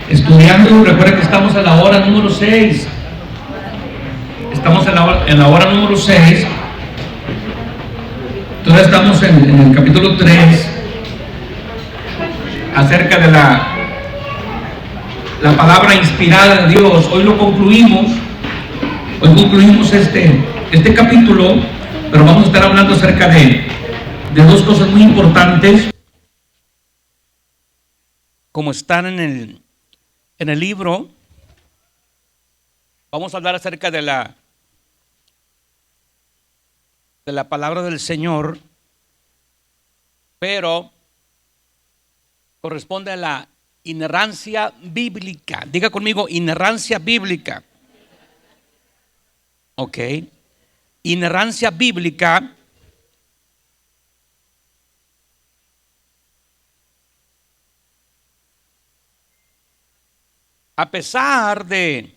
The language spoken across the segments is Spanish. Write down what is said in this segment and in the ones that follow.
estudiando. Recuerden que estamos en la hora número 6. Estamos en la hora número 6. Todavía estamos en el capítulo 3, acerca de la palabra inspirada de Dios. Hoy lo concluimos. Hoy concluimos este capítulo, pero vamos a estar hablando acerca de dos cosas muy importantes. Como están en el libro, vamos a hablar acerca de la palabra del Señor, pero corresponde a la inerrancia bíblica. Diga conmigo, inerrancia bíblica. Ok. Inerrancia bíblica a pesar de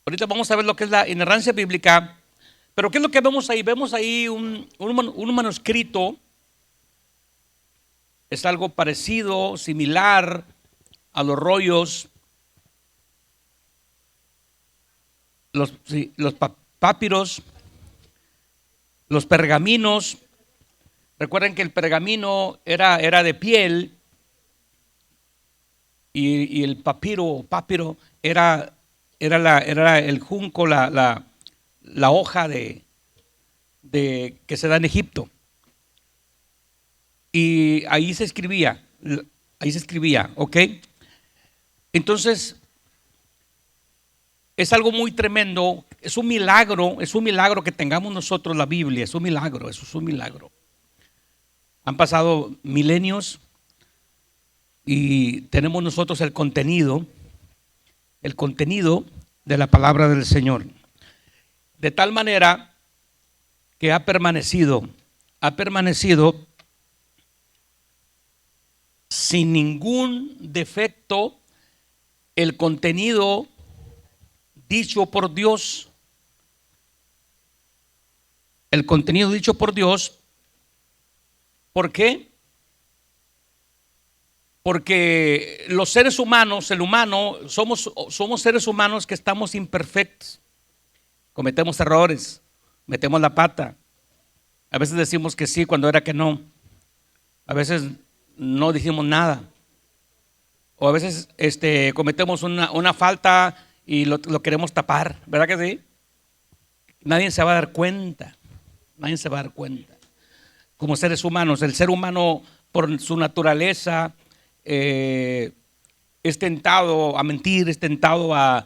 ahorita vamos a ver lo que es la inerrancia bíblica, pero ¿qué es lo que vemos ahí? Vemos ahí un manuscrito. Es algo parecido, similar a los rollos, los papiros, los pergaminos. Recuerden que el pergamino era de piel y el papiro era el junco, la hoja de que se da en Egipto. Y ahí se escribía, ¿ok? Entonces, es algo muy tremendo, es un milagro que tengamos nosotros la Biblia, es un milagro, eso es un milagro. Han pasado milenios y tenemos nosotros el contenido de la palabra del Señor. De tal manera que ha permanecido sin ningún defecto el contenido dicho por Dios. El contenido dicho por Dios. ¿Por qué? Porque los seres humanos, el humano, somos seres humanos que estamos imperfectos. Cometemos errores, metemos la pata. A veces decimos que sí cuando era que no. A veces no dijimos nada. O a veces cometemos una falta y lo queremos tapar. ¿Verdad que sí? Nadie se va a dar cuenta. Como seres humanos, el ser humano por su naturaleza es tentado a mentir, es tentado a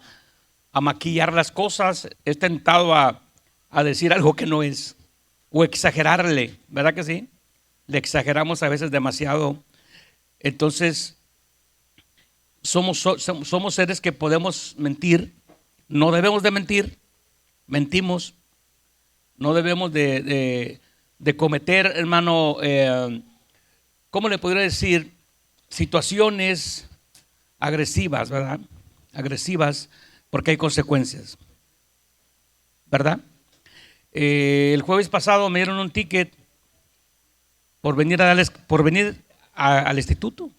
maquillar las cosas, es tentado a decir algo que no es, o exagerarle, ¿verdad que sí? Le exageramos a veces demasiado. Entonces, somos seres que podemos mentir, no debemos de mentir, mentimos, no debemos de cometer, hermano, ¿cómo le podría decir? Situaciones agresivas, ¿verdad? Agresivas, porque hay consecuencias, ¿verdad? El jueves pasado me dieron un ticket por venir al instituto.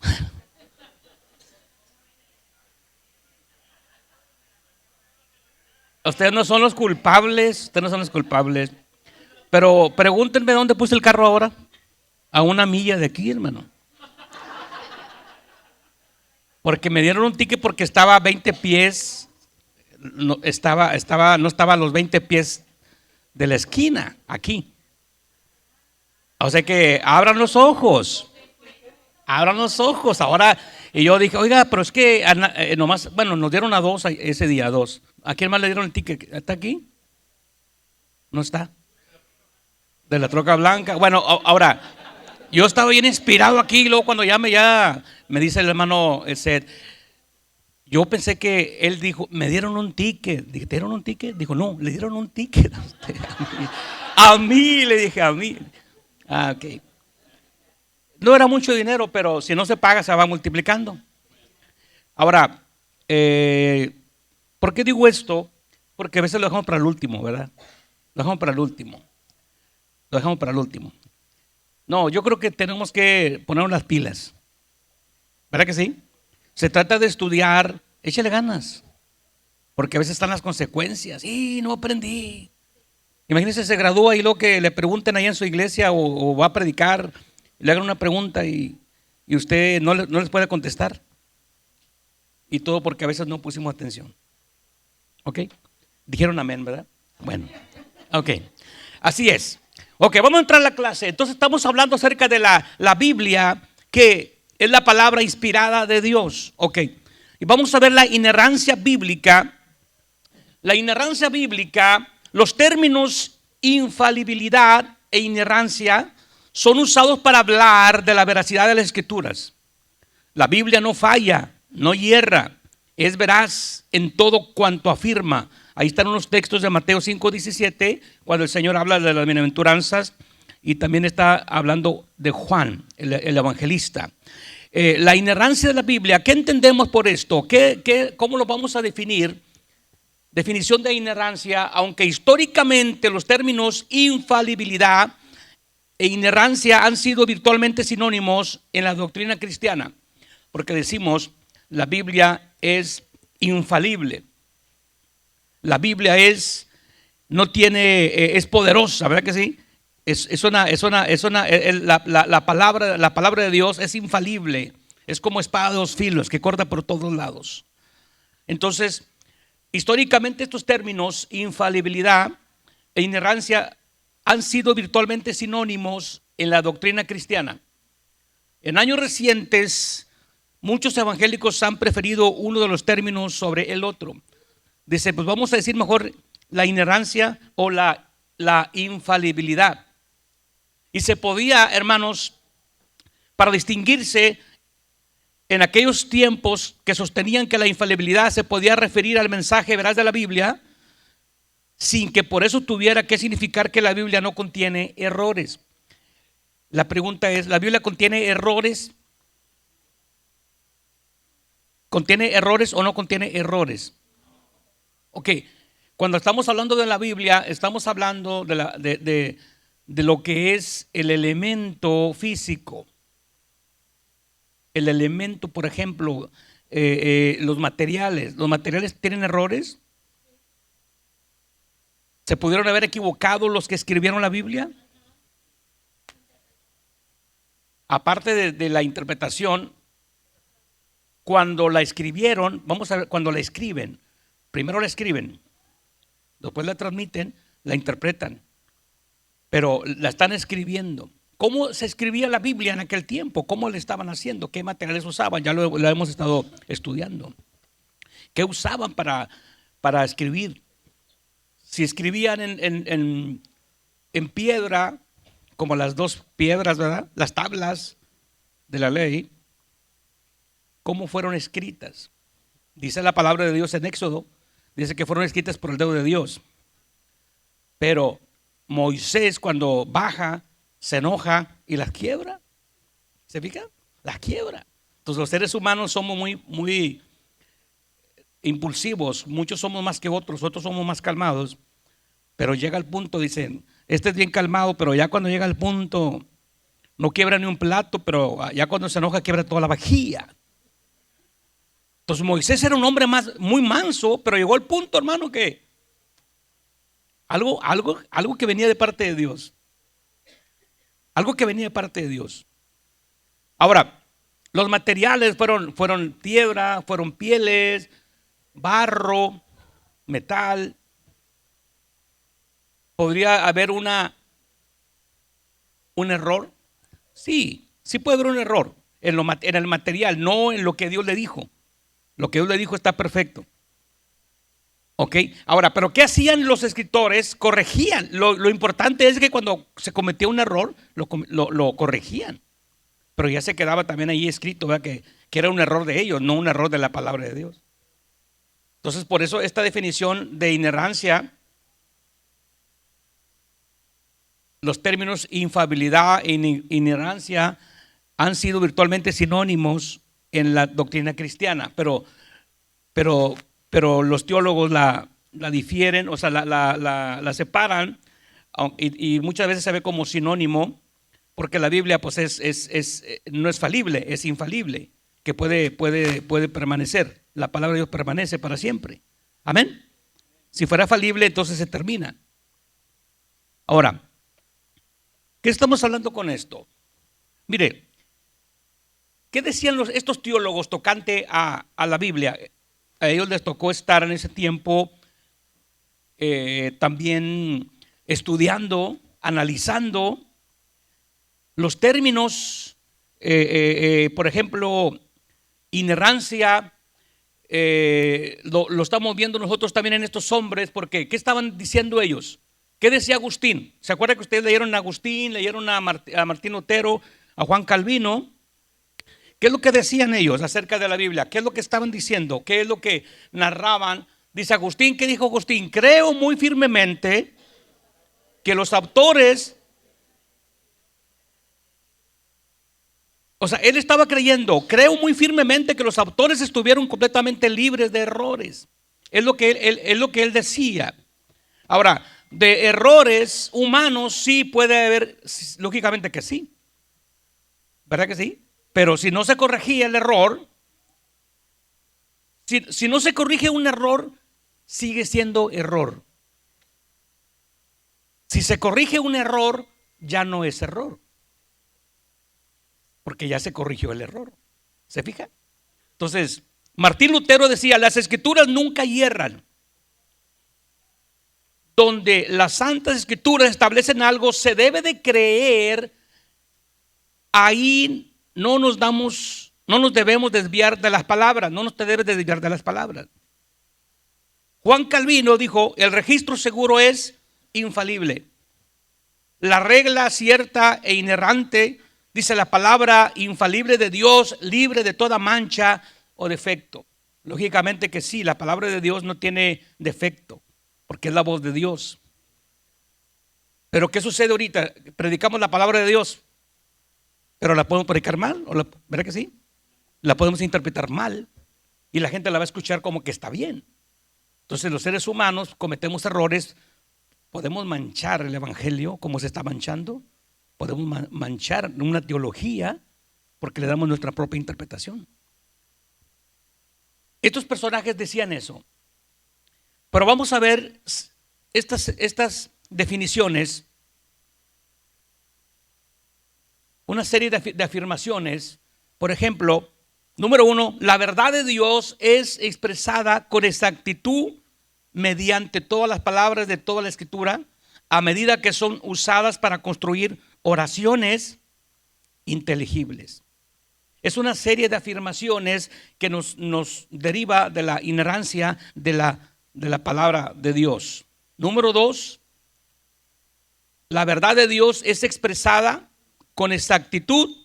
Ustedes no son los culpables, pero pregúntenme dónde puse el carro ahora. A una milla de aquí, hermano. Porque me dieron un ticket porque estaba a 20 pies, no estaba a los 20 pies de la esquina, aquí. O sea que abran los ojos ahora. Y yo dije, oiga, pero es que nomás, bueno, nos dieron a dos ese día, a dos. ¿A quién más le dieron el ticket? ¿Está aquí? No está. De la troca blanca. Bueno, ahora, yo estaba bien inspirado aquí, y luego cuando ya me dice el hermano Seth, yo pensé que él dijo, me dieron un ticket. Dije, ¿te dieron un ticket? Dijo, no, le dieron un ticket a usted. A mí, le dije, a mí. Ok. No era mucho dinero, pero si no se paga se va multiplicando. Ahora, ¿por qué digo esto? Porque a veces lo dejamos para el último, ¿verdad? Lo dejamos para el último. No, yo creo que tenemos que ponernos las pilas. ¿Verdad que sí? Se trata de estudiar, échale ganas, porque a veces están las consecuencias. Y no aprendí. Imagínense, se gradúa y luego que le pregunten ahí en su iglesia o va a predicar, y le hagan una pregunta y usted no les puede contestar. Y todo porque a veces no pusimos atención. ¿Ok? Dijeron amén, ¿verdad? Bueno, ok. Así es. Ok, vamos a entrar a la clase. Entonces estamos hablando acerca de la Biblia, que es la palabra inspirada de Dios. Ok. Y vamos a ver la inerrancia bíblica. La inerrancia bíblica, los términos infalibilidad e inerrancia son usados para hablar de la veracidad de las Escrituras. La Biblia no falla, no hierra, es veraz en todo cuanto afirma. Ahí están unos textos de Mateo 5:17, cuando el Señor habla de las bienaventuranzas, y también está hablando de Juan, el evangelista. La inerrancia de la Biblia, ¿qué entendemos por esto? ¿Cómo lo vamos a definir? Definición de inerrancia, aunque históricamente los términos infalibilidad e inerrancia han sido virtualmente sinónimos en la doctrina cristiana, porque decimos la Biblia es infalible, la Biblia es poderosa, ¿verdad que sí? La palabra de Dios es infalible, es como espada de dos filos que corta por todos lados. Entonces, históricamente estos términos, infalibilidad e inerrancia, han sido virtualmente sinónimos en la doctrina cristiana. En años recientes, muchos evangélicos han preferido uno de los términos sobre el otro. Dice, pues vamos a decir mejor la inerrancia o la infalibilidad. Y se podía, hermanos, para distinguirse en aquellos tiempos que sostenían que la infalibilidad se podía referir al mensaje veraz de la Biblia, sin que por eso tuviera que significar que la Biblia no contiene errores. La pregunta es, ¿la Biblia contiene errores? ¿Contiene errores o no contiene errores? Ok, cuando estamos hablando de la Biblia, estamos hablando de lo que es el elemento físico. El elemento, por ejemplo, los materiales. ¿Los materiales tienen errores? ¿Se pudieron haber equivocado los que escribieron la Biblia? Aparte de la interpretación, cuando la escribieron, vamos a ver, cuando la escriben, primero la escriben, después la transmiten, la interpretan, pero la están escribiendo. ¿Cómo se escribía la Biblia en aquel tiempo? ¿Cómo le estaban haciendo? ¿Qué materiales usaban? Ya lo hemos estado estudiando. ¿Qué usaban para escribir? Si escribían en piedra, como las dos piedras, ¿verdad? Las tablas de la ley, ¿cómo fueron escritas? Dice la palabra de Dios en Éxodo, dice que fueron escritas por el dedo de Dios. Pero Moisés, cuando baja, se enoja y las quiebra. ¿Se fija? Las quiebra. Entonces los seres humanos somos muy impulsivos, muchos somos más que otros, otros somos más calmados, pero llega al punto, dicen, este es bien calmado, pero ya cuando llega al punto, no quiebra ni un plato, pero ya cuando se enoja quiebra toda la vajilla. Entonces Moisés era un hombre muy manso, pero llegó al punto, hermano, que algo que venía de parte de Dios. Algo que venía de parte de Dios. Ahora, los materiales fueron piedra, fueron pieles, barro, metal. ¿Podría haber un error? Sí puede haber un error en el material, no en lo que Dios le dijo. Lo que Dios le dijo está perfecto. Ok, ahora, pero ¿qué hacían los escritores? Corregían. Lo importante es que cuando se cometía un error, lo corregían. Pero ya se quedaba también ahí escrito, ¿verdad? Que era un error de ellos, no un error de la palabra de Dios. Entonces, por eso esta definición de inerrancia, los términos infalibilidad e inerrancia han sido virtualmente sinónimos en la doctrina cristiana, pero los teólogos la difieren, o sea, la separan, y muchas veces se ve como sinónimo, porque la Biblia pues no es falible, es infalible, que puede permanecer. La palabra de Dios permanece para siempre. Amén. Si fuera falible, entonces se termina. Ahora, ¿qué estamos hablando con esto? Mire, ¿qué decían estos teólogos tocante a la Biblia? A ellos les tocó estar en ese tiempo también estudiando, analizando los términos, por ejemplo, inerrancia. Lo estamos viendo nosotros también en estos hombres, porque ¿qué estaban diciendo ellos? ¿Qué decía Agustín? ¿Se acuerdan que ustedes leyeron a Agustín, leyeron a Martín Lutero, a Juan Calvino? ¿Qué es lo que decían ellos acerca de la Biblia? ¿Qué es lo que estaban diciendo? ¿Qué es lo que narraban? Dice Agustín, ¿qué dijo Agustín? Creo muy firmemente que los autores, o sea, él estaba creyendo, creo muy firmemente que los autores estuvieron completamente libres de errores. Es lo que él decía. Ahora, de errores humanos sí puede haber, lógicamente que sí. ¿Verdad que sí? Pero si no se corregía el error, si no se corrige un error, sigue siendo error. Si se corrige un error, ya no es error, porque ya se corrigió el error. ¿Se fija? Entonces, Martín Lutero decía, las escrituras nunca hierran. Donde las santas escrituras establecen algo, se debe de creer. Ahí no nos debemos desviar de las palabras, no nos debes desviar de las palabras. Juan Calvino dijo, el registro seguro es infalible. La regla cierta e inerrante, dice la palabra infalible de Dios, libre de toda mancha o defecto. Lógicamente que sí, la palabra de Dios no tiene defecto, porque es la voz de Dios. Pero ¿qué sucede ahorita? Predicamos la palabra de Dios, pero la podemos predicar mal, ¿verdad que sí? La podemos interpretar mal y la gente la va a escuchar como que está bien. Entonces los seres humanos cometemos errores, podemos manchar el evangelio como se está manchando, podemos manchar una teología porque le damos nuestra propia interpretación. Estos personajes decían eso, pero vamos a ver estas definiciones, una serie de afirmaciones. Por ejemplo, número 1, la verdad de Dios es expresada con exactitud mediante todas las palabras de toda la escritura, a medida que son usadas para construir oraciones inteligibles. Es una serie de afirmaciones que nos deriva de la inerrancia de la palabra de Dios. Número 2, la verdad de Dios es expresada con exactitud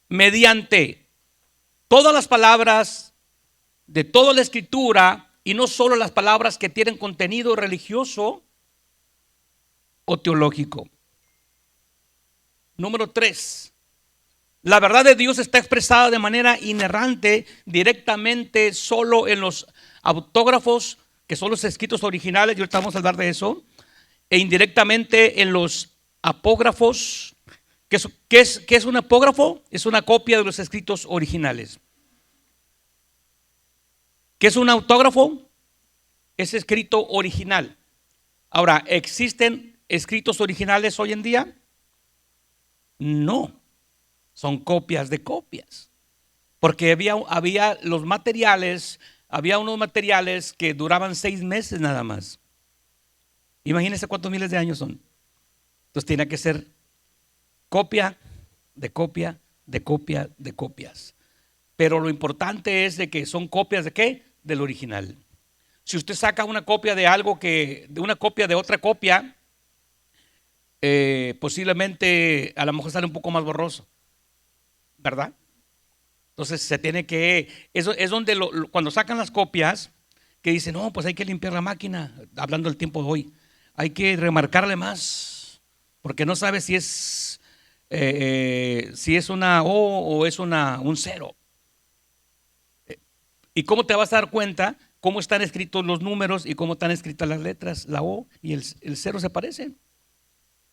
mediante todas las palabras de toda la escritura, y no solo las palabras que tienen contenido religioso o teológico. Número 3, la verdad de Dios está expresada de manera inerrante, directamente solo en los autógrafos, que son los escritos originales, y ahorita vamos a hablar de eso, e indirectamente en los apógrafos. ¿Qué es un apógrafo? Es una copia de los escritos originales. ¿Qué es un autógrafo? Es escrito original. Ahora, ¿existen escritos originales hoy en día? No, son copias de copias. Porque había los materiales, había unos materiales que duraban 6 meses nada más. Imagínense cuántos miles de años son. Entonces tiene que ser copia de copia de copia de copias. Pero lo importante es de que son copias de ¿qué? Del original. Si usted saca una copia de algo de una copia de otra copia, posiblemente a lo mejor sale un poco más borroso, ¿verdad? Entonces se tiene que, eso es donde cuando sacan las copias, que dicen, no, pues hay que limpiar la máquina, hablando del tiempo de hoy, hay que remarcarle más, porque no sabe si es una O o es un cero. ¿Y cómo te vas a dar cuenta cómo están escritos los números y cómo están escritas las letras? La O y el cero se parecen.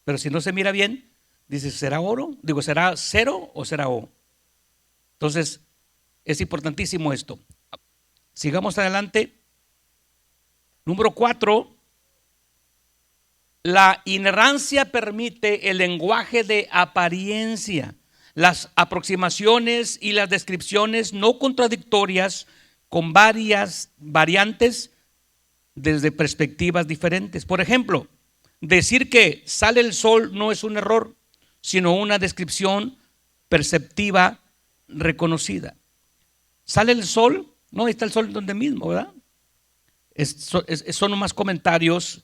Pero si no se mira bien, Dice, ¿será oro? Digo, ¿será cero o será O? Entonces, es importantísimo esto. Sigamos adelante. Número 4, la inerrancia permite el lenguaje de apariencia, las aproximaciones y las descripciones no contradictorias con varias variantes desde perspectivas diferentes. Por ejemplo, decir que sale el sol no es un error, sino una descripción perceptiva reconocida. ¿Sale el sol? No, está el sol donde mismo, ¿verdad? Son nomás comentarios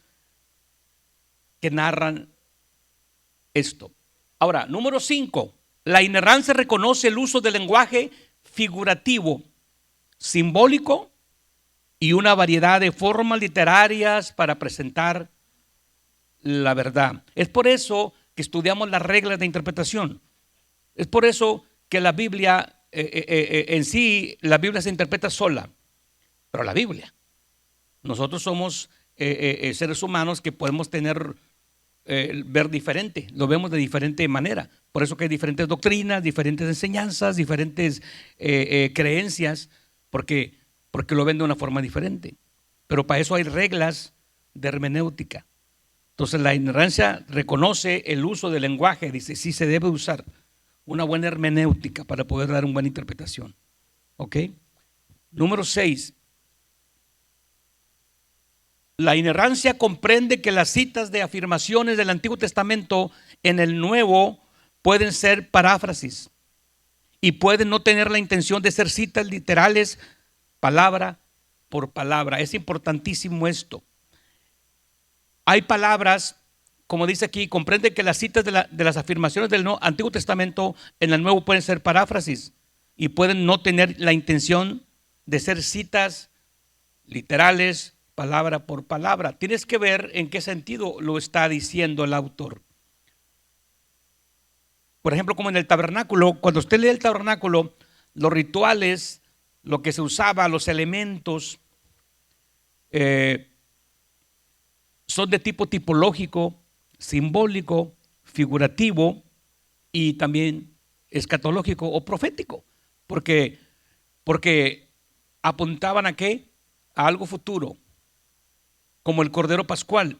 que narran esto. Ahora, número 5, la inerrancia reconoce el uso del lenguaje figurativo, simbólico y una variedad de formas literarias para presentar la verdad. Es por eso que estudiamos las reglas de interpretación. Es por eso que la Biblia, en sí, la Biblia se interpreta sola, pero la Biblia. Nosotros somos seres humanos que podemos ver diferente, lo vemos de diferente manera. Por eso que hay diferentes doctrinas, diferentes enseñanzas, diferentes creencias, porque lo ven de una forma diferente. Pero para eso hay reglas de hermenéutica. Entonces la inerrancia reconoce el uso del lenguaje, dice, sí se debe usar una buena hermenéutica para poder dar una buena interpretación. ¿Ok? Número 6. La inerrancia comprende que las citas de afirmaciones del Antiguo Testamento en el Nuevo pueden ser paráfrasis y pueden no tener la intención de ser citas literales palabra por palabra. Es importantísimo esto. Hay palabras, como dice aquí, comprende que las citas de las afirmaciones del Antiguo Testamento en el Nuevo pueden ser paráfrasis y pueden no tener la intención de ser citas literales palabra por palabra. Tienes que ver en qué sentido lo está diciendo el autor. Por ejemplo, como en el tabernáculo, cuando usted lee el tabernáculo, los rituales, lo que se usaba, los elementos, son de tipo tipológico, simbólico, figurativo y también escatológico o profético, porque apuntaban a qué, a algo futuro, como el cordero pascual,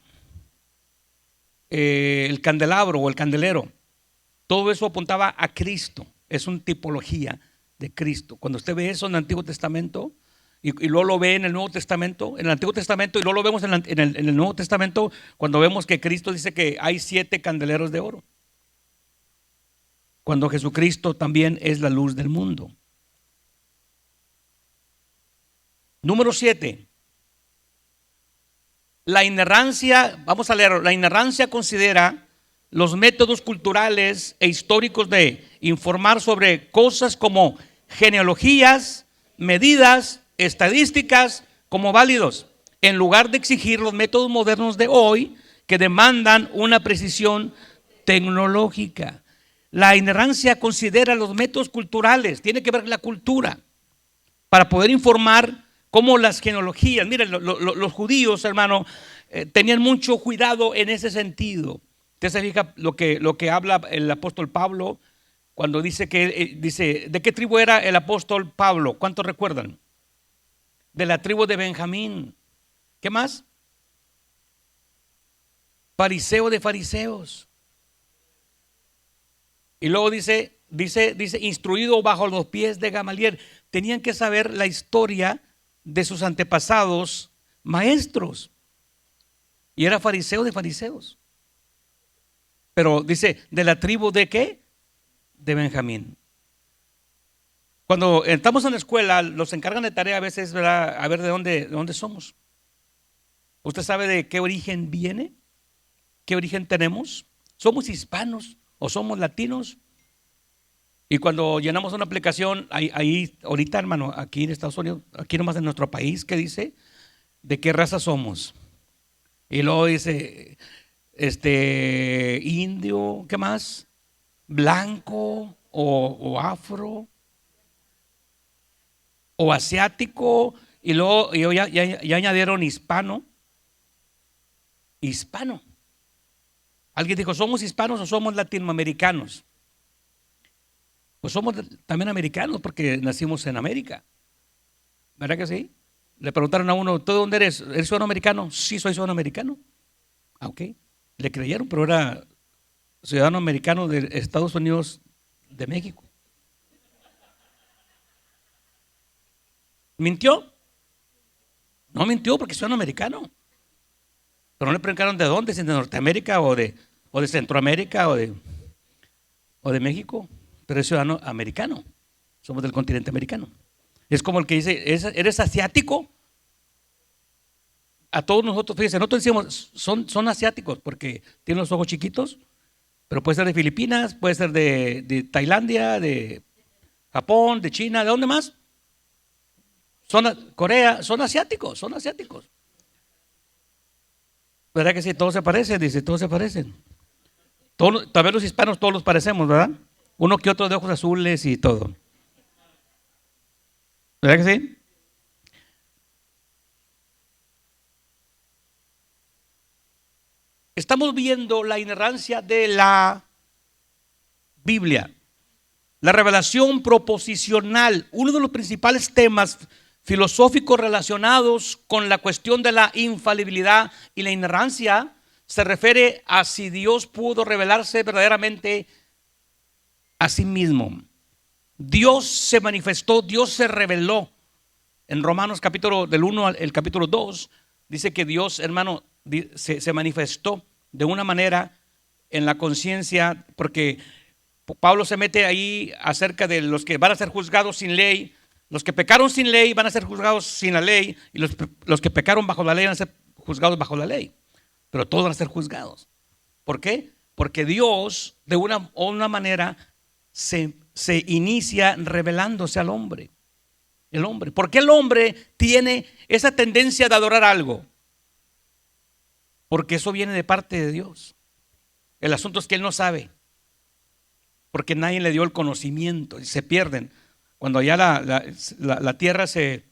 el candelabro o el candelero. Todo eso apuntaba a Cristo, es una tipología de Cristo. Cuando usted ve eso en el Antiguo Testamento y luego lo ve en el Nuevo Testamento, en el Antiguo Testamento y luego lo vemos en el Nuevo Testamento, cuando vemos que Cristo dice que hay 7 candeleros de oro, cuando Jesucristo también es la luz del mundo. Número 7. La inerrancia, vamos a leer, la inerrancia considera los métodos culturales e históricos de informar sobre cosas como genealogías, medidas, estadísticas como válidos, en lugar de exigir los métodos modernos de hoy que demandan una precisión tecnológica. La inerrancia considera los métodos culturales, tiene que ver con la cultura, para poder informar como las genealogías. Miren, los judíos, hermano, tenían mucho cuidado en ese sentido. Usted se fija lo que habla el apóstol Pablo cuando dice ¿de qué tribu era el apóstol Pablo? ¿Cuántos recuerdan? De la tribu de Benjamín. ¿Qué más? Fariseo de fariseos. Y luego dice, instruido bajo los pies de Gamaliel. Tenían que saber la historia de sus antepasados maestros. Y era fariseo de fariseos. Pero dice, ¿de la tribu de qué? De Benjamín. Cuando estamos en la escuela, los encargan de tarea a veces, ¿verdad? A ver de dónde somos. ¿Usted sabe de qué origen viene? ¿Qué origen tenemos? ¿Somos hispanos o somos latinos? Y cuando llenamos una aplicación, ahí ahorita, hermano, aquí en Estados Unidos, aquí nomás en nuestro país, ¿qué dice? ¿De qué raza somos? Y luego dice, indio, ¿qué más? Blanco o afro o asiático, y luego ya añadieron hispano. Alguien dijo, ¿somos hispanos o somos latinoamericanos? Pues somos también americanos porque nacimos en América. ¿Verdad que sí? Le preguntaron a uno, ¿tú de dónde eres? ¿Eres ciudadano americano? Sí, soy ciudadano americano. Ah, ok. Le creyeron, pero era ciudadano americano de Estados Unidos de México. ¿Mintió? No mintió porque es ciudadano americano. Pero no le preguntaron de dónde, si de Norteamérica o de Centroamérica o de México. Pero es ciudadano americano. Somos del continente americano. Es como el que dice, ¿eres asiático? A todos nosotros, fíjense, nosotros decimos, son asiáticos porque tienen los ojos chiquitos, pero puede ser de Filipinas, puede ser de Tailandia, de Japón, de China, ¿de dónde más? Corea, son asiáticos, son asiáticos. ¿Verdad que sí? Todos se parecen, dice, todos se parecen. También los hispanos todos los parecemos, ¿verdad? Uno que otro de ojos azules y todo. ¿Verdad que sí? Estamos viendo la inerrancia de la Biblia, la revelación proposicional, uno de los principales temas filosóficos relacionados con la cuestión de la infalibilidad y la inerrancia se refiere a si Dios pudo revelarse verdaderamente a sí mismo. Dios se manifestó, Dios se reveló. En Romanos capítulo del 1 al capítulo 2 dice que Dios, hermano, se manifestó de una manera en la conciencia, porque Pablo se mete ahí acerca de los que van a ser juzgados sin ley. Los que pecaron sin ley van a ser juzgados sin la ley, y los que pecaron bajo la ley van a ser juzgados bajo la ley. Pero todos van a ser juzgados. ¿Por qué? Porque Dios de una manera se inicia revelándose al hombre. El hombre. ¿Por qué el hombre tiene esa tendencia de adorar algo? Porque eso viene de parte de Dios. El asunto es que él no sabe, porque nadie le dio el conocimiento y se pierden. Cuando allá la tierra ahí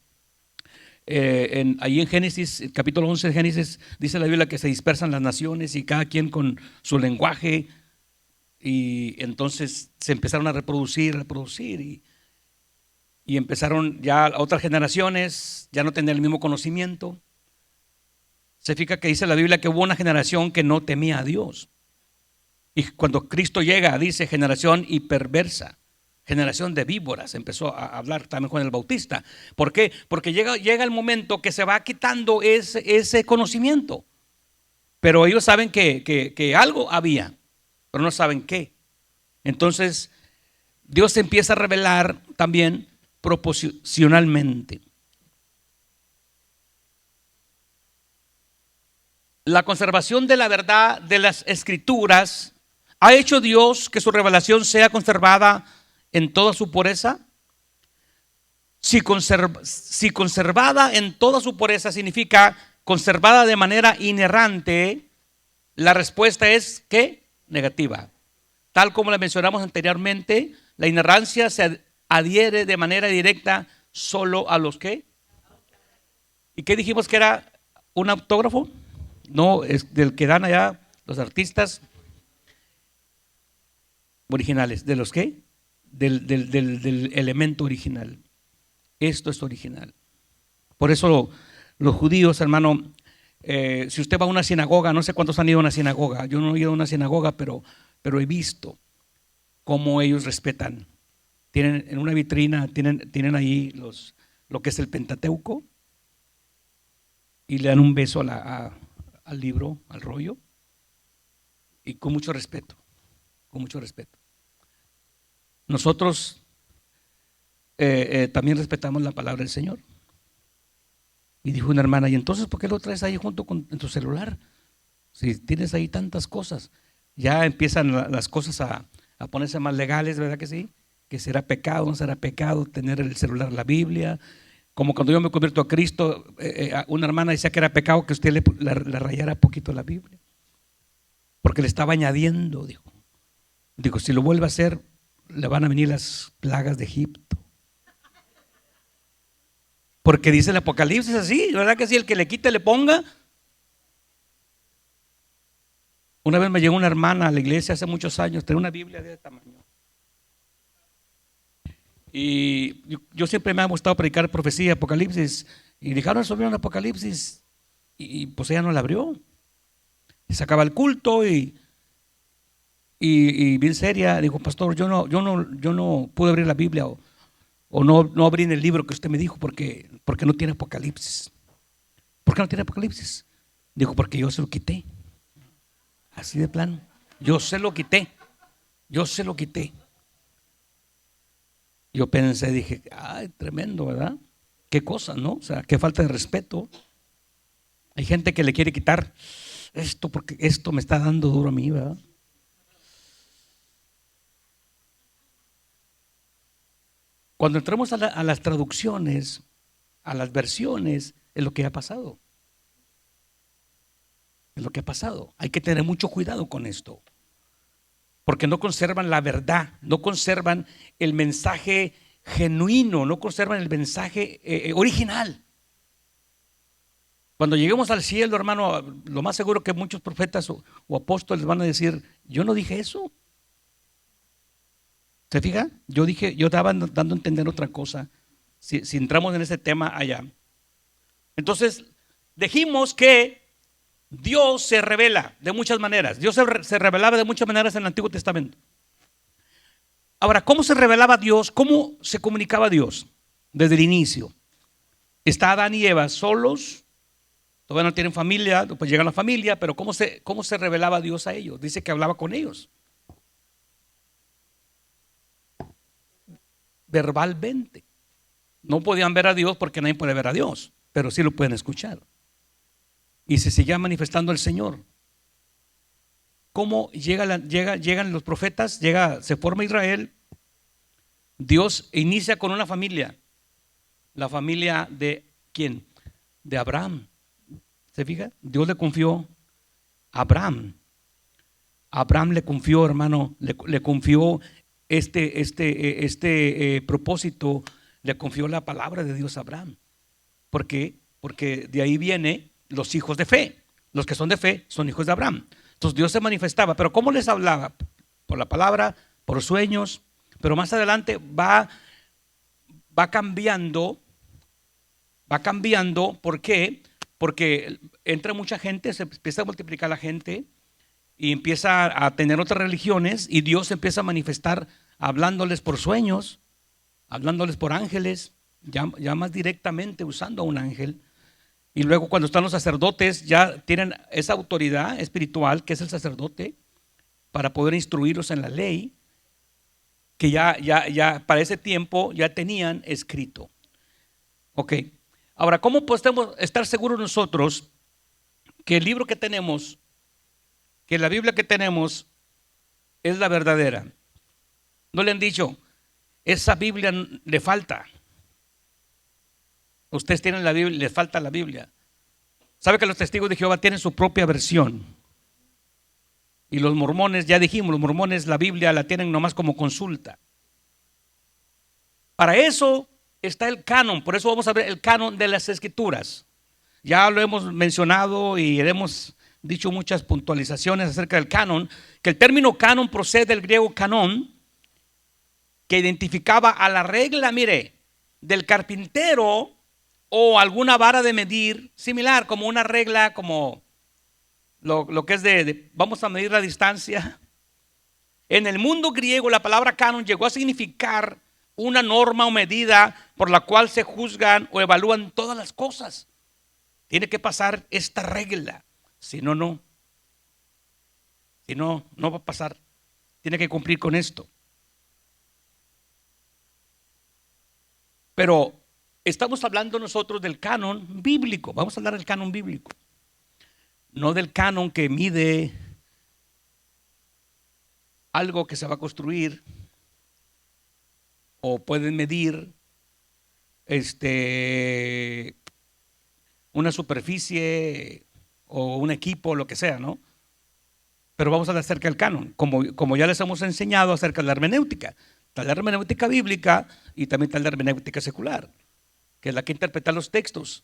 en Génesis, el capítulo 11 de Génesis, dice la Biblia que se dispersan las naciones y cada quien con su lenguaje, y entonces se empezaron a reproducir y empezaron ya otras generaciones, ya no tenían el mismo conocimiento. Se fija que dice la Biblia que hubo una generación que no temía a Dios. Y cuando Cristo llega, dice generación y perversa, generación de víboras, empezó a hablar también con el Bautista. ¿Por qué? Porque llega el momento que se va quitando ese conocimiento. Pero ellos saben que algo había, pero no saben qué. Entonces, Dios se empieza a revelar también proposicionalmente. La conservación de la verdad de las Escrituras ha hecho Dios que su revelación sea conservada en toda su pureza. Si conservada en toda su pureza significa conservada de manera inerrante, la respuesta es ¿qué? Negativa. Tal como la mencionamos anteriormente, la inerrancia se adhiere de manera directa solo a los que. ¿Y qué dijimos que era un autógrafo? No, es del que dan allá los artistas originales. ¿De los qué? Del elemento original. Esto es original. Por eso los judíos, hermano, si usted va a una sinagoga, no sé cuántos han ido a una sinagoga, yo no he ido a una sinagoga, pero he visto cómo ellos respetan. Tienen en una vitrina, tienen ahí lo que es el Pentateuco, y le dan un beso al libro, al rollo, y con mucho respeto, con mucho respeto. Nosotros también respetamos la palabra del Señor. Y dijo una hermana, ¿y entonces por qué lo traes ahí junto en tu celular? Si tienes ahí tantas cosas. Ya empiezan las cosas a ponerse más legales, ¿verdad que sí? Que será pecado, no será pecado tener el celular, la Biblia. Como cuando yo me convierto a Cristo, una hermana decía que era pecado que usted le rayara poquito la Biblia, porque le estaba añadiendo, dijo. Digo, si lo vuelve a hacer, le van a venir las plagas de Egipto. Porque dice el Apocalipsis así, ¿verdad que sí? El que le quite le ponga Una vez me llegó una hermana a la iglesia hace muchos años, tenía una Biblia de este tamaño. Y yo siempre me ha gustado predicar profecía, Apocalipsis. Y dejaron sobre un Apocalipsis. Y pues ella no la abrió. Y se acaba el culto y bien seria, dijo, pastor, yo no pude abrir la Biblia o no abrí en el libro que usted me dijo porque no tiene Apocalipsis. ¿Por qué no tiene Apocalipsis? Dijo, porque yo se lo quité. Así de plano. Yo se lo quité. Yo pensé, dije, ay, tremendo, ¿verdad? Qué cosa, ¿no? O sea, qué falta de respeto. Hay gente que le quiere quitar esto porque esto me está dando duro a mí, ¿verdad? Cuando entramos a las traducciones, a las versiones, es lo que ha pasado. Es lo que ha pasado. Hay que tener mucho cuidado con esto. Porque no conservan la verdad, no conservan el mensaje genuino, no conservan el mensaje original. Cuando lleguemos al cielo, hermano, lo más seguro que muchos profetas o apóstoles van a decir, yo no dije eso. ¿Se fija? Yo estaba dando a entender otra cosa. Si entramos en ese tema allá. Entonces, dijimos que Dios se revela de muchas maneras. Dios se revelaba de muchas maneras en el Antiguo Testamento. Ahora, ¿cómo se revelaba Dios? ¿Cómo se comunicaba Dios? Desde el inicio. Está Adán y Eva solos, todavía no tienen familia, después llega la familia, pero ¿cómo se revelaba Dios a ellos? Dice que hablaba con ellos. Verbalmente. No podían ver a Dios porque nadie puede ver a Dios, pero sí lo pueden escuchar. Y se seguía manifestando el Señor. ¿Cómo llegan los profetas? Se forma Israel. Dios inicia con una familia. La familia de ¿quién? De Abraham. ¿Se fija? Dios le confió a Abraham. Abraham le confió, hermano, le confió este propósito, le confió la palabra de Dios a Abraham. ¿Por qué? Porque de ahí vienen los hijos de fe. Los que son de fe son hijos de Abraham. Entonces Dios se manifestaba, pero ¿cómo les hablaba? Por la palabra, por sueños, pero más adelante va cambiando. ¿Por qué? Porque entra mucha gente, se empieza a multiplicar la gente y empieza a tener otras religiones y Dios empieza a manifestar hablándoles por sueños, hablándoles por ángeles, ya más directamente usando a un ángel. Y luego cuando están los sacerdotes ya tienen esa autoridad espiritual que es el sacerdote para poder instruirlos en la ley que ya para ese tiempo ya tenían escrito. Ok, ahora ¿cómo podemos estar seguros nosotros que el libro que tenemos, que la Biblia que tenemos es la verdadera? ¿No le han dicho, esa Biblia le falta? Ustedes tienen la Biblia, les falta la Biblia. ¿Sabe que los testigos de Jehová tienen su propia versión? Y los mormones, ya dijimos, los mormones la Biblia la tienen nomás como consulta. Para eso está el canon, por eso vamos a ver el canon de las Escrituras. Ya lo hemos mencionado y hemos dicho muchas puntualizaciones acerca del canon, que el término canon procede del griego canón, que identificaba a la regla, mire, del carpintero o alguna vara de medir similar, como una regla, como lo que es vamos a medir la distancia. En el mundo griego la palabra canon llegó a significar una norma o medida por la cual se juzgan o evalúan todas las cosas. Tiene que pasar esta regla, si no, no va a pasar. Tiene que cumplir con esto. Pero estamos hablando nosotros del canon bíblico. Vamos a hablar del canon bíblico, no del canon que mide algo que se va a construir o pueden medir una superficie o un equipo, lo que sea, ¿no? Pero vamos a hablar acerca del canon, como ya les hemos enseñado acerca de la hermenéutica. Está la hermenéutica bíblica y también está la hermenéutica secular, que es la que interpreta los textos.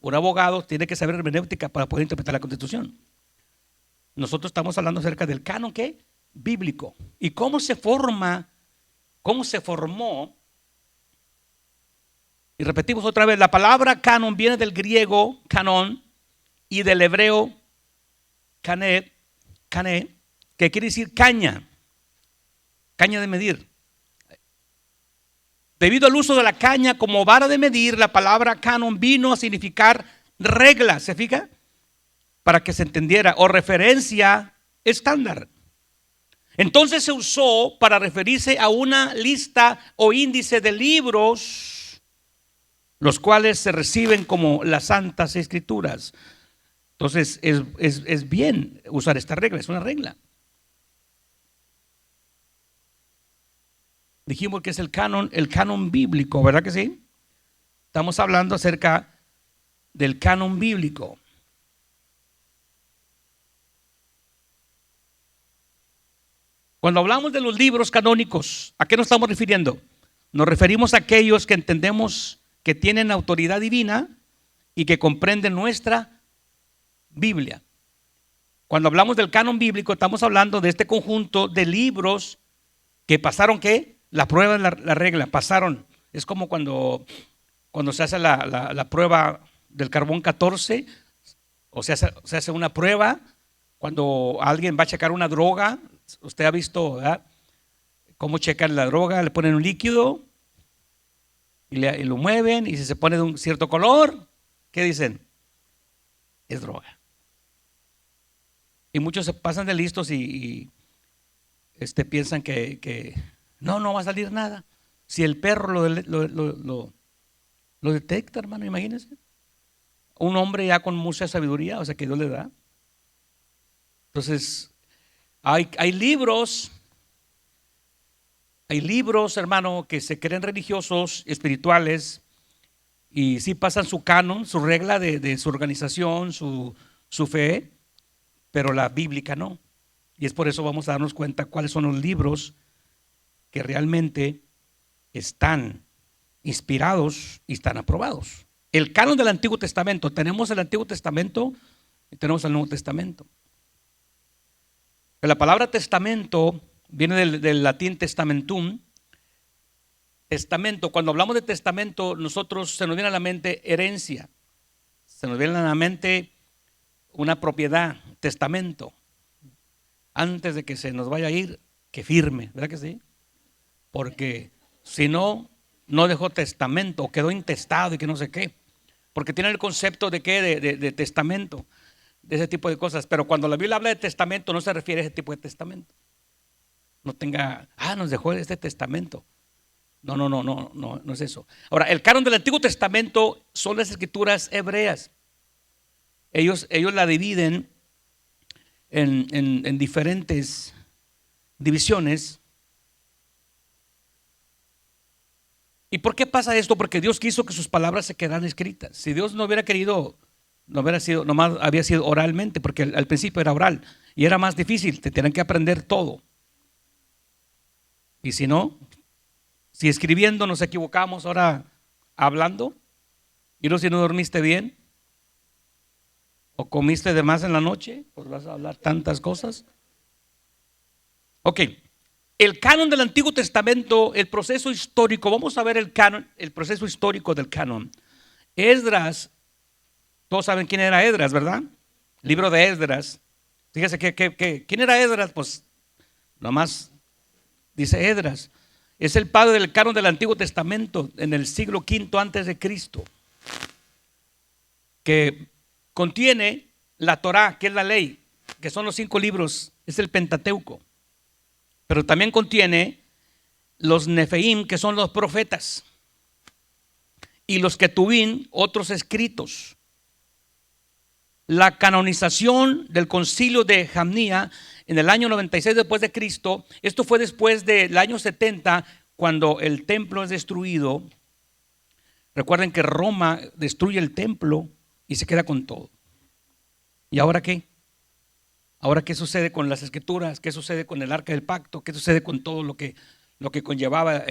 Un abogado tiene que saber hermenéutica para poder interpretar la Constitución. nosotros estamos hablando acerca del canon, ¿qué? Bíblico. ¿Y cómo se forma? ¿Cómo se formó? Y repetimos otra vez, la palabra canon viene del griego canon y del hebreo cané, que quiere decir caña de medir. Debido al uso de la caña como vara de medir, la palabra canon vino a significar regla, ¿se fija? Para que se entendiera, o referencia estándar. Entonces se usó para referirse a una lista o índice de libros, los cuales se reciben como las Santas Escrituras. Entonces es bien usar esta regla, es una regla. Dijimos que es el canon bíblico, ¿verdad que sí? Estamos hablando acerca del canon bíblico. Cuando hablamos de los libros canónicos, ¿a qué nos estamos refiriendo? Nos referimos a aquellos que entendemos que tienen autoridad divina y que comprenden nuestra Biblia. Cuando hablamos del canon bíblico, estamos hablando de este conjunto de libros que pasaron, ¿qué? La prueba de la regla, pasaron. Es como cuando se hace la prueba del carbón 14, o se hace una prueba cuando alguien va a checar una droga. Usted ha visto, ¿verdad?, cómo checan la droga, le ponen un líquido y lo mueven, y si se pone de un cierto color, ¿qué dicen? Es droga. Y muchos se pasan de listos y piensan que no va a salir nada. Si el perro lo detecta, hermano, imagínense. Un hombre ya con mucha sabiduría, o sea, que Dios le da. Entonces, hay libros, hermano, que se creen religiosos, espirituales, y sí pasan su canon, su regla de su organización, su fe, pero la bíblica no. Y es por eso vamos a darnos cuenta cuáles son los libros que realmente están inspirados y están aprobados. El canon del Antiguo Testamento, tenemos el Antiguo Testamento y tenemos el Nuevo Testamento. La palabra testamento viene del latín testamentum. Testamento, cuando hablamos de testamento, nosotros se nos viene a la mente herencia, se nos viene a la mente una propiedad, testamento. Antes de que se nos vaya a ir, que firme, ¿verdad que sí? Porque si no dejó testamento o quedó intestado y que no sé qué. Porque tienen el concepto de qué, de testamento, de ese tipo de cosas. Pero cuando la Biblia habla de testamento, no se refiere a ese tipo de testamento. No tenga, nos dejó este testamento. No es eso. Ahora, el canon del Antiguo Testamento son las escrituras hebreas. Ellos la dividen en diferentes divisiones. ¿Y por qué pasa esto? Porque Dios quiso que sus palabras se quedaran escritas. Si Dios no hubiera querido, no hubiera sido, nomás había sido oralmente, porque al principio era oral y era más difícil, te tenían que aprender todo. Y si no, si escribiendo nos equivocamos, ahora hablando, y no, si no dormiste bien o comiste de más en la noche, pues vas a hablar tantas cosas. Ok. El canon del Antiguo Testamento, el proceso histórico, vamos a ver el proceso histórico del canon. Esdras, todos saben quién era Esdras, ¿verdad? Libro de Esdras. Fíjese ¿quién era Esdras? Pues nomás dice Esdras. Es el padre del canon del Antiguo Testamento en el siglo V antes de Cristo, que contiene la Torá, que es la ley, que son los 5 libros, es el Pentateuco. Pero también contiene los Nefeim, que son los profetas, y los Ketubim, otros escritos. La canonización del concilio de Jamnia en el año 96 después de Cristo, esto fue después del año 70, cuando el templo es destruido. Recuerden que Roma destruye el templo y se queda con todo. ¿Y ahora qué? Ahora, ¿qué sucede con las escrituras? ¿Qué sucede con el arca del pacto? ¿Qué sucede con todo lo que conllevaba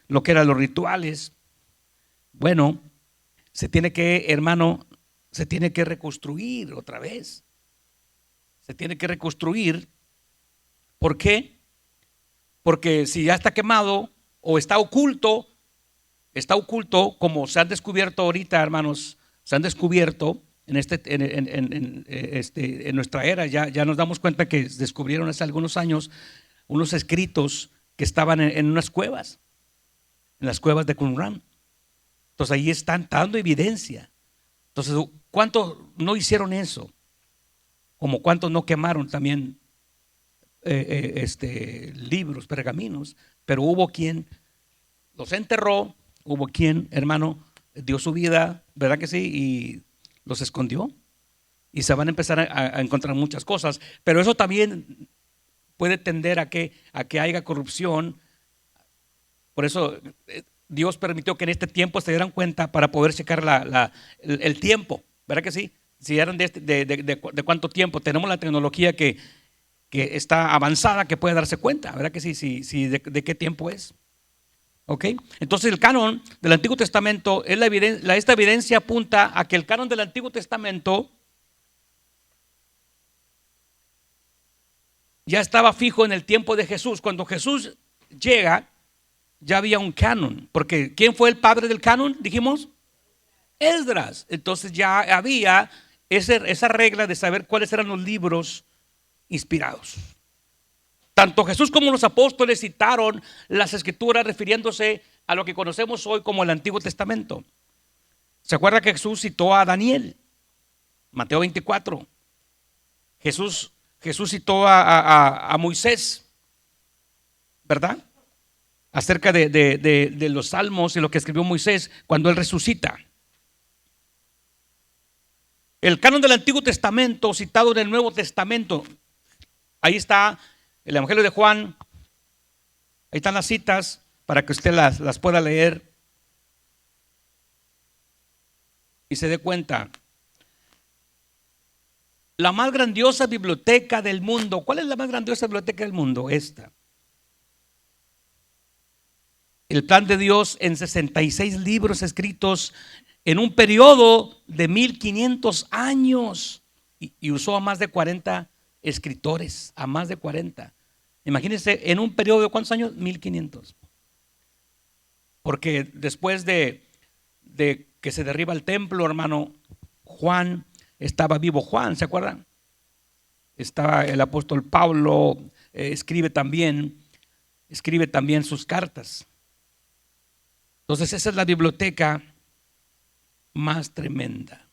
lo que eran los rituales? Bueno, se tiene que reconstruir otra vez. se tiene que reconstruir. ¿Por qué? Porque si ya está quemado o está oculto, como se han descubierto ahorita, hermanos, se han descubierto en nuestra era. Ya nos damos cuenta que descubrieron hace algunos años unos escritos que estaban en unas cuevas, en las cuevas de Qumran. Entonces ahí está dando evidencia. Entonces, ¿cuántos no hicieron eso? Como cuántos no quemaron también libros, pergaminos. Pero hubo quien los enterró, hubo quien, hermano, dio su vida, ¿verdad que sí? Y los escondió. Y se van a empezar a encontrar muchas cosas. Pero eso también puede tender a que haya corrupción. Por eso Dios permitió que en este tiempo se dieran cuenta para poder checar el tiempo, ¿verdad que sí? Si eran de cuánto tiempo. Tenemos la tecnología que está avanzada, que puede darse cuenta, ¿verdad que sí? De qué tiempo es. ¿Ok? Entonces el canon del Antiguo Testamento, esta evidencia apunta a que el canon del Antiguo Testamento ya estaba fijo en el tiempo de Jesús. Cuando Jesús llega, ya había un canon, porque ¿quién fue el padre del canon? Dijimos, Esdras. Entonces ya había esa regla de saber cuáles eran los libros inspirados. Tanto Jesús como los apóstoles citaron las escrituras refiriéndose a lo que conocemos hoy como el Antiguo Testamento. ¿Se acuerda que Jesús citó a Daniel? Mateo 24. Jesús citó a Moisés, ¿verdad? Acerca de los salmos y lo que escribió Moisés cuando él resucita. El canon del Antiguo Testamento citado en el Nuevo Testamento, ahí está el Evangelio de Juan, ahí están las citas para que usted las pueda leer y se dé cuenta. La más grandiosa biblioteca del mundo. ¿Cuál es la más grandiosa biblioteca del mundo? Esta. El plan de Dios en 66 libros escritos en un periodo de 1500 años y usó a más de 40 escritores, a más de 40. Imagínense, en un periodo de ¿cuántos años? 1500. Porque después de que se derriba el templo, hermano, Juan estaba vivo. Juan, ¿se acuerdan? Estaba el apóstol Pablo, escribe también sus cartas. Entonces esa es la biblioteca más tremenda.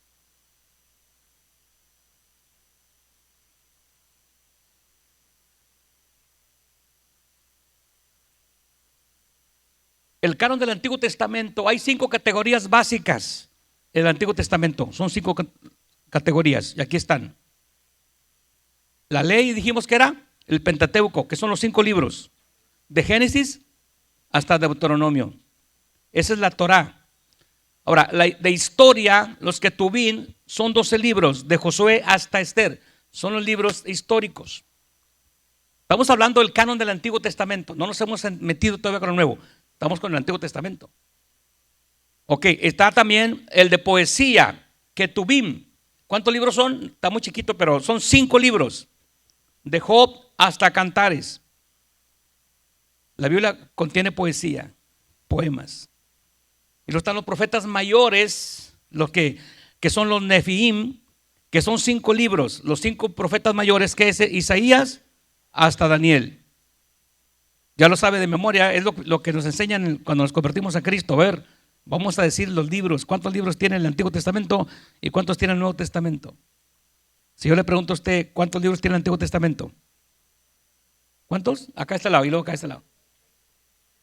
El canon del Antiguo Testamento, hay 5 categorías básicas en el Antiguo Testamento. Son 5 categorías y aquí están. La ley, dijimos que era el Pentateuco, que son los 5 libros, de Génesis hasta Deuteronomio. Esa es la Torá. Ahora, de historia, los Ketubín son 12 libros, de Josué hasta Esther. Son los libros históricos. Estamos hablando del canon del Antiguo Testamento. No nos hemos metido todavía con el Nuevo. Estamos con el Antiguo Testamento. Ok, está también el de poesía, Ketubim. ¿Cuántos libros son? Está muy chiquito, pero son 5 libros. De Job hasta Cantares. La Biblia contiene poesía, poemas. Y luego están los profetas mayores, los que son los Nefiim, que son 5 libros, los 5 profetas mayores, que es Isaías hasta Daniel. Ya lo sabe de memoria, es lo que nos enseñan cuando nos convertimos a Cristo. A ver, vamos a decir los libros, ¿cuántos libros tiene el Antiguo Testamento y cuántos tiene el Nuevo Testamento? Si yo le pregunto a usted, ¿cuántos libros tiene el Antiguo Testamento? ¿Cuántos? Acá a este lado y luego acá a este lado.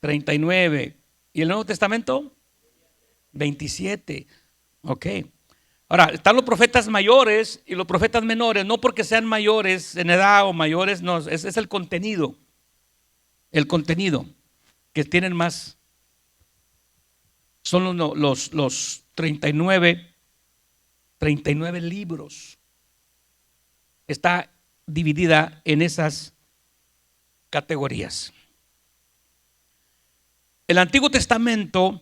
39. ¿Y el Nuevo Testamento? 27. Ok. Ahora, están los profetas mayores y los profetas menores, no porque sean mayores en edad o mayores, no, es el contenido. El contenido que tienen más. Son los 39 libros. Está dividida en esas categorías. El Antiguo Testamento,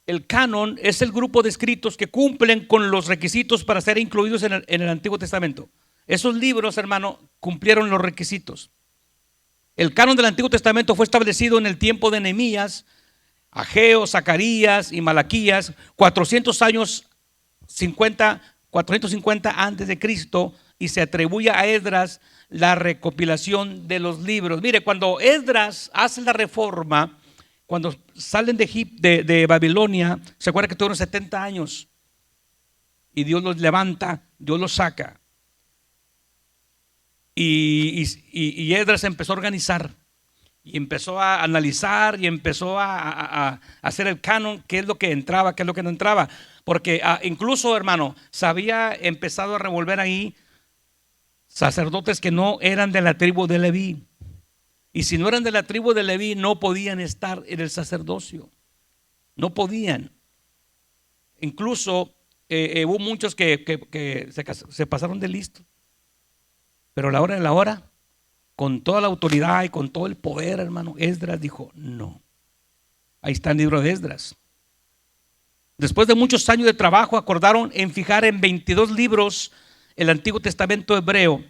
el canon, es el grupo de escritos que cumplen con los requisitos para ser incluidos en el Antiguo Testamento. Esos libros, hermano, cumplieron los requisitos. El canon del Antiguo Testamento fue establecido en el tiempo de Nehemías, Ageo, Zacarías y Malaquías, 450 antes de Cristo, y se atribuye a Esdras la recopilación de los libros. Mire, cuando Esdras hace la reforma, cuando salen de Babilonia, se acuerda que tuvieron 70 años y Dios los levanta, Dios los saca. Y Esdras empezó a organizar y empezó a analizar y empezó a hacer el canon, qué es lo que entraba, qué es lo que no entraba. Porque incluso, hermano, se había empezado a revolver ahí sacerdotes que no eran de la tribu de Leví. Y si no eran de la tribu de Leví, no podían estar en el sacerdocio. No podían. Incluso hubo muchos que se pasaron de listo. Pero a la hora de la hora, con toda la autoridad y con todo el poder, hermano, Esdras dijo, no. Ahí está el libro de Esdras. Después de muchos años de trabajo, acordaron en fijar en 22 libros el Antiguo Testamento hebreo.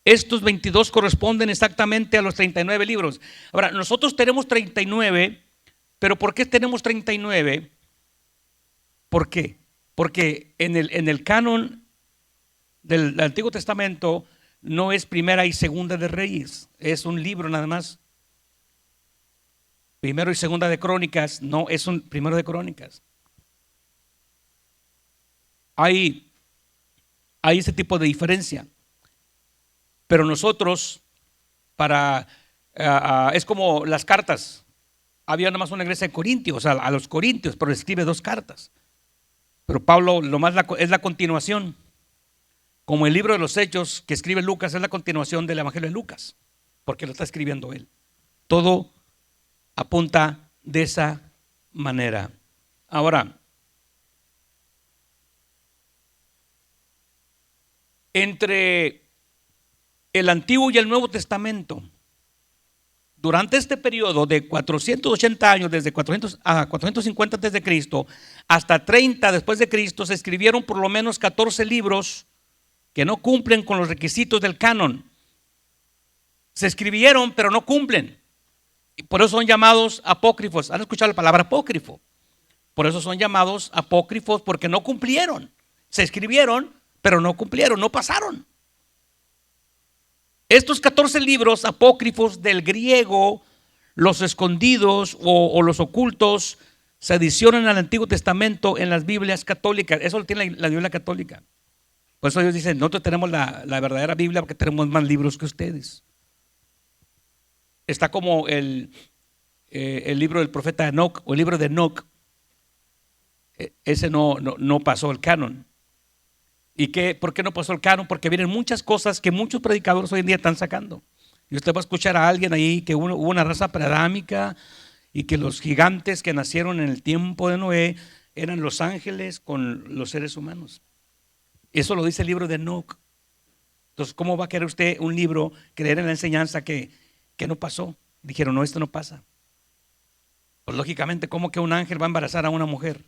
Estos 22 corresponden exactamente a los 39 libros. Ahora, nosotros tenemos 39, pero ¿por qué tenemos 39? ¿Por qué? Porque en el canon del Antiguo Testamento no es Primera y Segunda de Reyes, es un libro nada más. Primero y Segunda de Crónicas, no es un Primero de Crónicas. Hay ese tipo de diferencia. Pero nosotros, es como las cartas. Había nada más una iglesia de Corintios, a los Corintios, pero escribe 2 cartas. Pero Pablo es la continuación. Como el libro de los Hechos que escribe Lucas es la continuación del Evangelio de Lucas, porque lo está escribiendo él. Todo apunta de esa manera. Ahora, entre el Antiguo y el Nuevo Testamento, durante este periodo de 480 años, desde 450 antes de Cristo hasta 30 después de Cristo, se escribieron por lo menos 14 libros que no cumplen con los requisitos del canon. Se escribieron, pero no cumplen. Y por eso son llamados apócrifos. ¿Han escuchado la palabra apócrifo? Por eso son llamados apócrifos, porque no cumplieron. Se escribieron, pero no cumplieron, no pasaron. Estos 14 libros apócrifos del griego, los escondidos o los ocultos, se adicionan al Antiguo Testamento en las Biblias católicas. Eso lo tiene la Biblia católica. Por eso ellos dicen, nosotros tenemos la verdadera Biblia porque tenemos más libros que ustedes. Está como el libro del profeta Enoc o el libro de Enoc. Ese no pasó el canon. ¿Y por qué no pasó el canon? Porque vienen muchas cosas que muchos predicadores hoy en día están sacando. Y usted va a escuchar a alguien ahí que hubo una raza preadámica y que los gigantes que nacieron en el tiempo de Noé eran los ángeles con los seres humanos. Eso lo dice el libro de Enoc. Entonces, ¿cómo va a querer usted un libro creer en la enseñanza que no pasó? Dijeron, no, esto no pasa. Pues lógicamente, ¿cómo que un ángel va a embarazar a una mujer?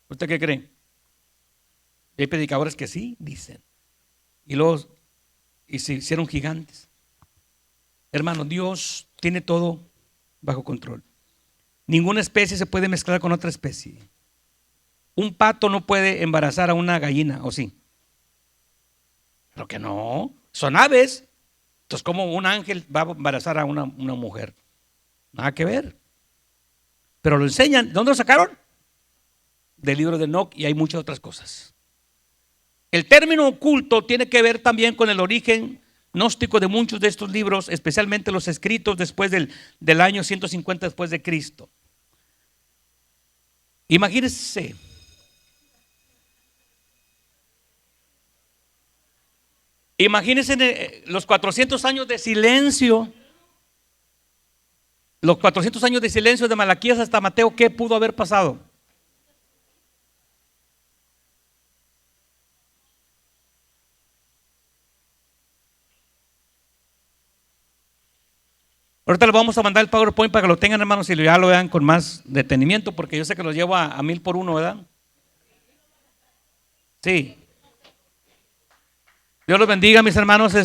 ¿Usted qué cree? Y hay predicadores que sí, dicen. Y se hicieron gigantes. Hermano, Dios tiene todo bajo control. Ninguna especie se puede mezclar con otra especie. Un pato no puede embarazar a una gallina, ¿o sí? Pero que no, son aves. Entonces, ¿cómo un ángel va a embarazar a una mujer? Nada que ver. Pero lo enseñan. ¿De dónde lo sacaron? Del libro de Enoc, y hay muchas otras cosas. El término oculto tiene que ver también con el origen gnóstico de muchos de estos libros, especialmente los escritos después del año 150 después de Cristo. Imagínense. Imagínense los 400 años de silencio. Los 400 años de silencio de Malaquías hasta Mateo, ¿qué pudo haber pasado? Ahorita les vamos a mandar el PowerPoint para que lo tengan, hermanos, y ya lo vean con más detenimiento, porque yo sé que los llevo a 1000 por uno, ¿verdad? Sí. Dios los bendiga, mis hermanos.